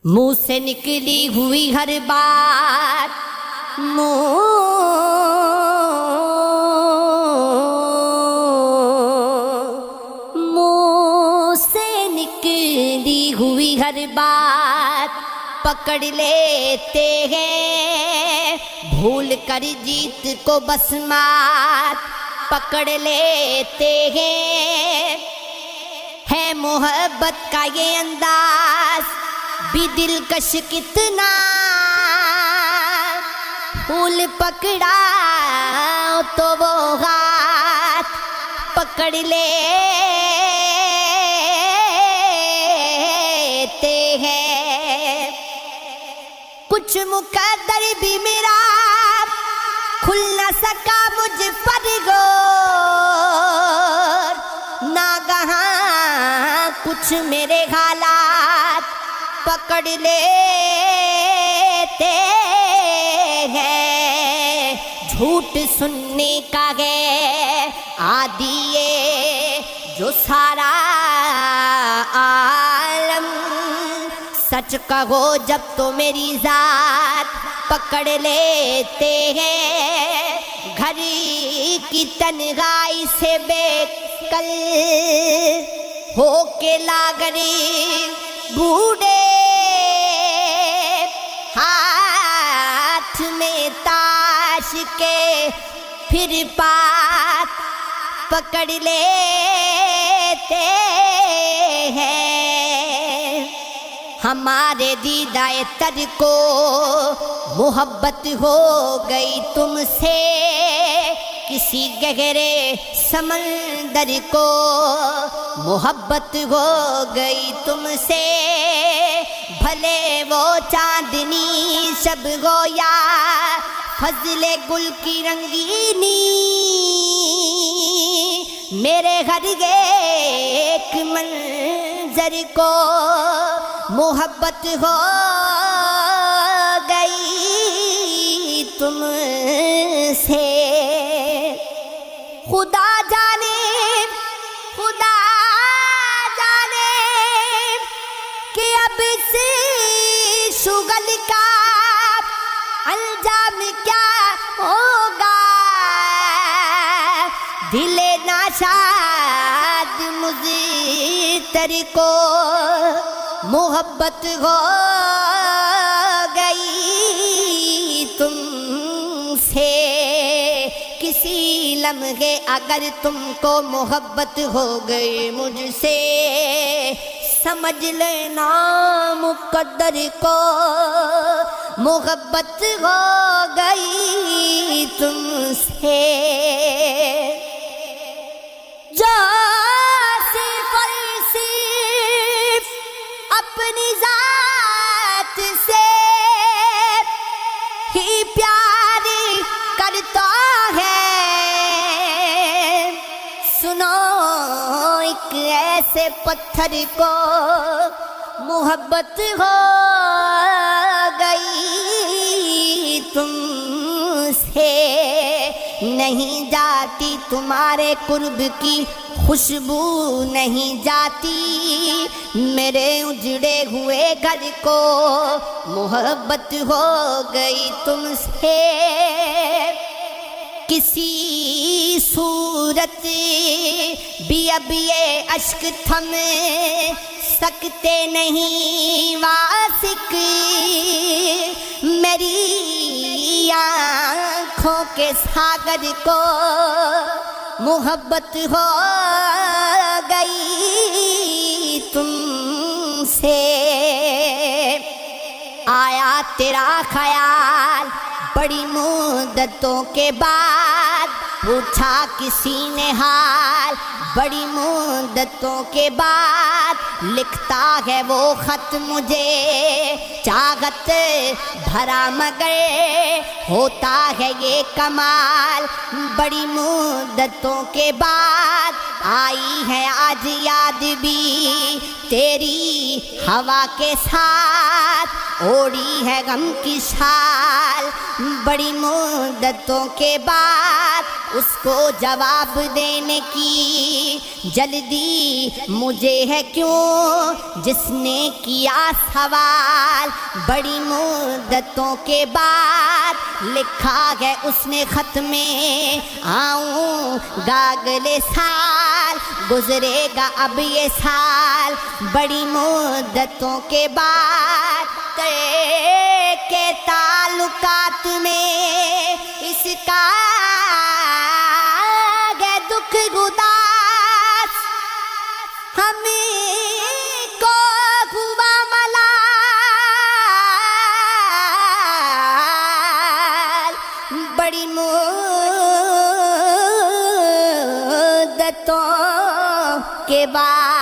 منہ سے نکلی ہوئی ہر بات منہ سے نکلی ہوئی ہر بات پکڑ لیتے ہیں بھول کر جیت کو بس مات پکڑ لیتے ہیں ہے محبت کا یہ انداز بھی دلکش کتنا پھول پکڑا تو وہ ہاتھ پکڑ لیتے ہیں کچھ مقدر بھی میرا کھل نہ سکا مجھ پر غور ناگہاں کچھ میرے حالات پکڑ لیتے ہیں جھوٹ سننے کا ہے عادی ہے جو سارا عالم سچ کہو جب تو میری ذات پکڑ لیتے ہیں گھر کی تنہائی سے بے کل ہو کے لاغری بوڑھے ہاتھ میں تاش کے پھر پات پکڑ لیتے ہیں ہمارے دیدہ تر کو محبت ہو گئی تم سے کسی گہرے سمندر کو محبت ہو گئی تم سے بھلے وہ چاندنی شب ہو یا فضل گل کی رنگینی میرے ہر ایک منظر کو محبت ہو گئی تم سے خدا جانے کہ اب اس شغل کا انجام کیا ہوگا دل ناشاد مضطر کو محبت ہو گئی تم سے کسی لمحے اگر تم کو محبت ہو گئی مجھ سے سمجھ لینا مقدر کو محبت ہو گئی تم سے جو صرف اپنی ذات سے ہی پیار کرتا ہے سنو ایک ایسے پتھر کو محبت ہو گئی تم سے نہیں جاتی تمہارے قرب کی خوشبو نہیں جاتی میرے اجڑے ہوئے گھر کو محبت ہو گئی تم سے کسی صورت بھی اب یہ اشک تھم سکتے نہیں واسق میری آنکھوں کے ساگر کو محبت ہو گئی تم سے آیا تیرا خیال بڑی مدتوں کے بعد پوچھا کسی نے حال بڑی مدتوں کے بعد لکھتا ہے وہ خط مجھے چاہت بھرا مگر ہوتا ہے یہ کمال بڑی مدتوں کے بعد آئی ہے آج یاد بھی تیری ہوا کے ساتھ اوڑی ہے غم کی شال بڑی مدتوں کے بعد اس کو جواب دینے کی جلدی مجھے ہے کیوں، جس نے کیا سوال بڑی مدتوں کے بعد لکھا ہے اس نے خط میں، آؤں گا اگلے سال، گزرے گا اب یہ سال، بڑی مدتوں کے بعد کے تعلقات میں اس کا ہے دکھ گداس، ہمیں کو ہوا ملال، بڑی مدتوں کے بعد